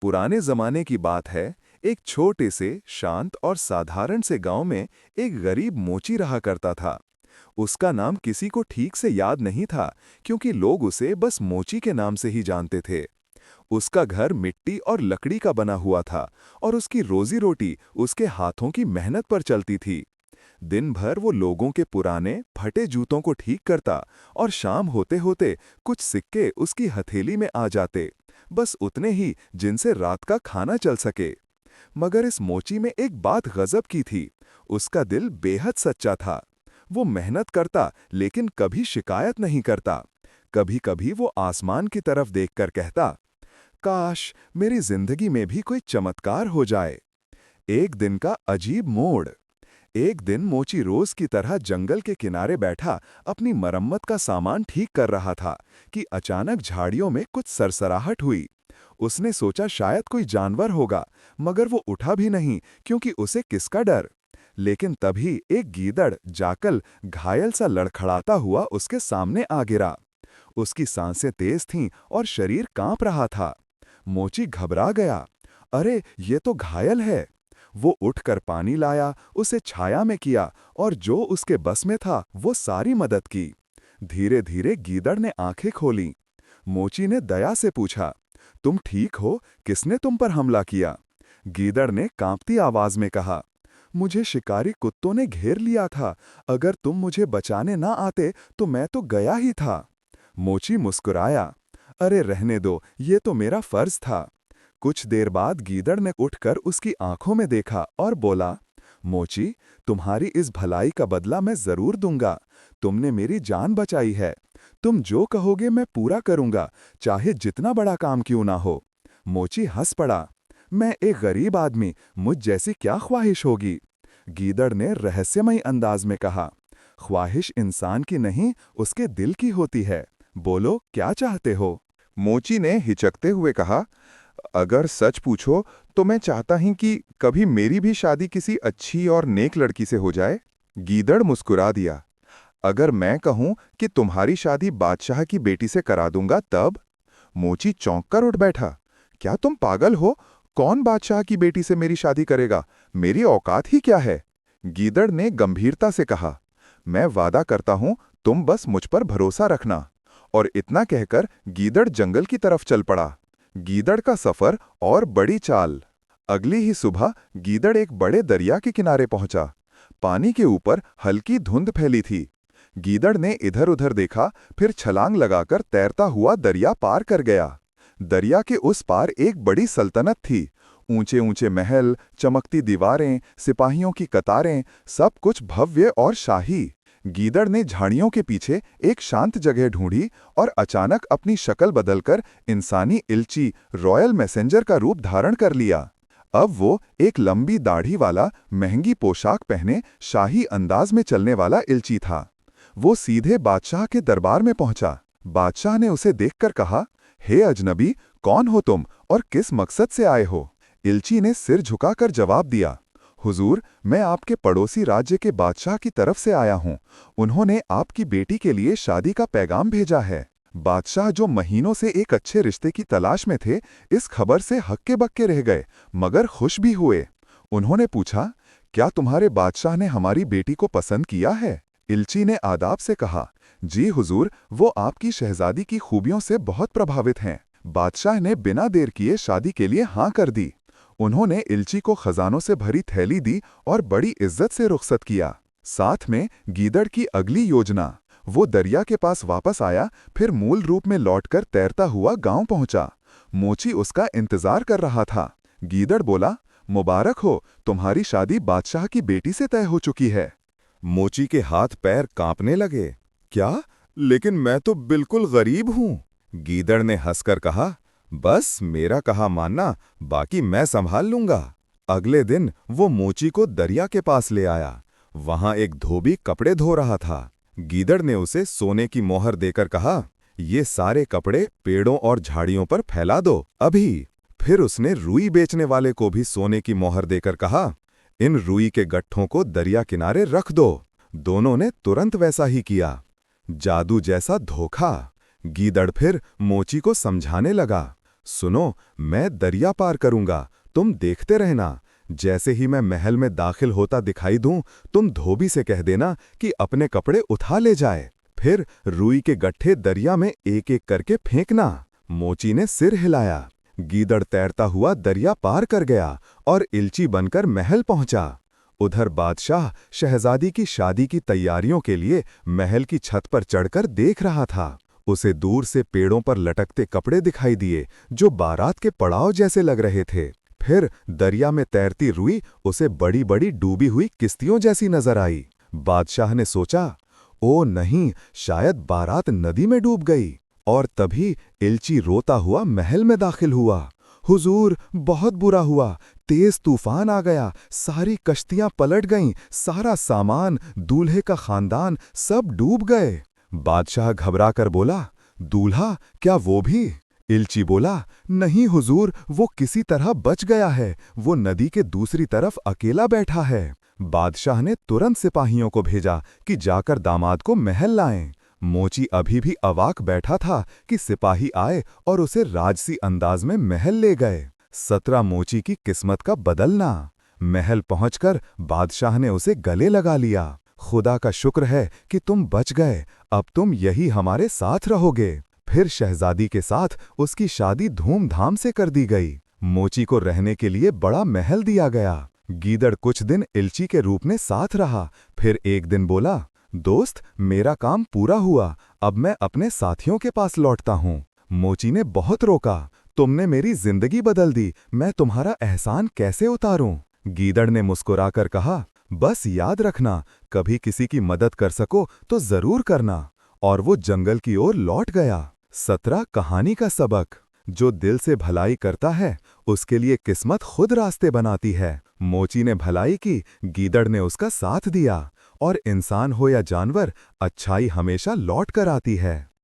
पुराने जमाने की बात है। एक छोटे से शांत और साधारण से गांव में एक गरीब मोची रहा करता था। उसका नाम किसी को ठीक से याद नहीं था, क्योंकि लोग उसे बस मोची के नाम से ही जानते थे। उसका घर मिट्टी और लकड़ी का बना हुआ था और उसकी रोजी रोटी उसके हाथों की मेहनत पर चलती थी। दिन भर वो लोगों के पुराने फटे जूतों को ठीक करता और शाम होते होते कुछ सिक्के उसकी हथेली में आ जाते, बस उतने ही जिनसे रात का खाना चल सके। मगर इस मोची में एक बात गजब की थी। उसका दिल बेहद सच्चा था। वो मेहनत करता लेकिन कभी शिकायत नहीं करता। कभी कभी वो आसमान की तरफ देखकर कहता, काश मेरी जिंदगी में भी कोई चमत्कार हो जाए। एक दिन का अजीब मोड़। एक दिन मोची रोज की तरह जंगल के किनारे बैठा अपनी मरम्मत का सामान ठीक कर रहा था कि अचानक झाड़ियों में कुछ सरसराहट हुई। उसने सोचा शायद कोई जानवर होगा, मगर वो उठा भी नहीं, क्योंकि उसे किसका डर। लेकिन तभी एक गीदड़ जाकल घायल सा लड़खड़ाता हुआ उसके सामने आ गिरा। उसकी सांसें तेज थीं और शरीर कांप रहा था। मोची घबरा गया। अरे, ये तो घायल है। वो उठकर पानी लाया, उसे छाया में किया और जो उसके बस में था वो सारी मदद की। धीरे धीरे गीदड़ ने आंखें खोलीं। मोची ने दया से पूछा, तुम ठीक हो? किसने तुम पर हमला किया? गीदड़ ने कांपती आवाज में कहा, मुझे शिकारी कुत्तों ने घेर लिया था। अगर तुम मुझे बचाने ना आते तो मैं तो गया ही था। मोची मुस्कुराया, अरे रहने दो, ये तो मेरा फर्ज था। कुछ देर बाद गीदड़ ने उठकर उसकी आंखों में देखा और बोला, मोची, तुम्हारी इस भलाई का बदला मैं जरूर दूंगा। तुमने मेरी जान बचाई है। तुम जो कहोगे मैं पूरा करूंगा, चाहे जितना बड़ा काम क्यों ना हो। मोची हंस पड़ा, मैं एक गरीब आदमी, मुझ जैसी क्या ख्वाहिश होगी? गीदड़ ने रहस्यमयी अंदाज में कहा, ख्वाहिश इंसान की नहीं, उसके दिल की होती है। बोलो, क्या चाहते हो? मोची ने हिचकते हुए कहा, अगर सच पूछो तो मैं चाहता ही कि कभी मेरी भी शादी किसी अच्छी और नेक लड़की से हो जाए। गीदड़ मुस्कुरा दिया, अगर मैं कहूं कि तुम्हारी शादी बादशाह की बेटी से करा दूंगा तब? मोची चौंक कर उठ बैठा, क्या तुम पागल हो? कौन बादशाह की बेटी से मेरी शादी करेगा? मेरी औकात ही क्या है? गीदड़ ने गंभीरता से कहा, मैं वादा करता हूं, तुम बस मुझ पर भरोसा रखना। और इतना कहकर गीदड़ जंगल की तरफ चल पड़ा। गीदड़ का सफर और बड़ी चाल। अगली ही सुबह गीदड़ एक बड़े दरिया के किनारे पहुंचा। पानी के ऊपर हल्की धुंध फैली थी। गीदड़ ने इधर उधर देखा, फिर छलांग लगाकर तैरता हुआ दरिया पार कर गया। दरिया के उस पार एक बड़ी सल्तनत थी। ऊंचे ऊंचे महल, चमकती दीवारें, सिपाहियों की कतारें, सब कुछ भव्य और शाही। गीदड़ ने झाड़ियों के पीछे एक शांत जगह ढूंढी और अचानक अपनी शक्ल बदलकर इंसानी इल्ची, रॉयल मैसेंजर का रूप धारण कर लिया। अब वो एक लंबी दाढ़ी वाला, महंगी पोशाक पहने, शाही अंदाज में चलने वाला इल्ची था। वो सीधे बादशाह के दरबार में पहुंचा। बादशाह ने उसे देखकर कहा, हे अजनबी, कौन हो तुम और किस मकसद से आए हो? इल्ची ने सिर झुकाकर जवाब दिया, हुजूर, मैं आपके पड़ोसी राज्य के बादशाह की तरफ से आया हूं। उन्होंने आपकी बेटी के लिए शादी का पैगाम भेजा है। बादशाह, जो महीनों से एक अच्छे रिश्ते की तलाश में थे, इस खबर से हक्के बक्के रह गए, मगर खुश भी हुए। उन्होंने पूछा, क्या तुम्हारे बादशाह ने हमारी बेटी को पसंद किया है? इल्ची ने आदाब से कहा, जी हुजूर, वो आपकी शहजादी की खूबियों से बहुत प्रभावित हैं। बादशाह ने बिना देर किए शादी के लिए हाँ कर दी। उन्होंने इल्ची को खजानों से भरी थैली दी और बड़ी इज्जत से रुखसत किया। साथ में गीदड़ की अगली योजना। वो दरिया के पास वापस आया, फिर मूल रूप में लौटकर तैरता हुआ गांव पहुंचा। मोची उसका इंतजार कर रहा था। गीदड़ बोला, मुबारक हो, तुम्हारी शादी बादशाह की बेटी से तय हो चुकी है। मोची के हाथ पैर कांपने लगे। क्या? लेकिन मैं तो बिल्कुल गरीब हूं। गीदड़ ने हंसकर कहा, बस मेरा कहा मानना, बाकी मैं संभाल लूंगा। अगले दिन वो मोची को दरिया के पास ले आया। वहां एक धोबी कपड़े धो रहा था। गीदड़ ने उसे सोने की मोहर देकर कहा, ये सारे कपड़े पेड़ों और झाड़ियों पर फैला दो, अभी। फिर उसने रुई बेचने वाले को भी सोने की मोहर देकर कहा, इन रुई के गट्ठों को दरिया किनारे रख दो। दोनों ने तुरंत वैसा ही किया। जादू जैसा धोखा। गीदड़ फिर मोची को समझाने लगा, सुनो, मैं दरिया पार करूंगा, तुम देखते रहना। जैसे ही मैं महल में दाखिल होता दिखाई दूं, तुम धोबी से कह देना कि अपने कपड़े उठा ले जाए। फिर रुई के गट्ठे दरिया में एक एक करके फेंकना। मोची ने सिर हिलाया। गीदड़ तैरता हुआ दरिया पार कर गया और इल्ची बनकर महल पहुंचा। उधर बादशाह शहजादी की शादी की तैयारियों के लिए महल की छत पर चढ़कर देख रहा था। उसे दूर से पेड़ों पर लटकते कपड़े दिखाई दिए जो बारात के पड़ाव जैसे लग रहे थे। फिर दरिया में तैरती रुई उसे बड़ी बड़ी डूबी हुई किश्तियों जैसी नजर आई। बादशाह ने सोचा, ओ नहीं, शायद बारात नदी में डूब गई। और तभी इल्ची रोता हुआ महल में दाखिल हुआ। हुजूर, बहुत बुरा हुआ, तेज तूफान आ गया, सारी कश्तियां पलट गईं, सारा सामान, दूल्हे का खानदान सब डूब गए। बादशाह घबरा कर बोला, दूल्हा, क्या वो भी? इल्ची बोला, नहीं हुजूर, वो किसी तरह बच गया है, वो नदी के दूसरी तरफ अकेला बैठा है। बादशाह ने तुरंत सिपाहियों को भेजा कि जाकर दामाद को महल लाएं। मोची अभी भी अवाक बैठा था कि सिपाही आए और उसे राजसी अंदाज में महल ले गए। 17 मोची की किस्मत का बदलना। महल पहुंचकर बादशाह ने उसे गले लगा लिया। खुदा का शुक्र है कि तुम बच गए, अब तुम यही हमारे साथ रहोगे। फिर शहजादी के साथ उसकी शादी धूमधाम से कर दी गई। मोची को रहने के लिए बड़ा महल दिया गया। गीदड़ कुछ दिन इल्ची के रूप में साथ रहा। फिर एक दिन बोला, दोस्त, मेरा काम पूरा हुआ, अब मैं अपने साथियों के पास लौटता हूँ। मोची ने बहुत रोका, तुमने मेरी जिंदगी बदल दी, मैं तुम्हारा एहसान कैसे उतारूं? गीदड़ ने मुस्कुराकर कहा, बस याद रखना, कभी किसी की मदद कर सको तो जरूर करना। और वो जंगल की ओर लौट गया। 17 कहानी का सबक। जो दिल से भलाई करता है उसके लिए किस्मत खुद रास्ते बनाती है। मोची ने भलाई की, गीदड़ ने उसका साथ दिया। और इंसान हो या जानवर, अच्छाई हमेशा लौट कर आती है।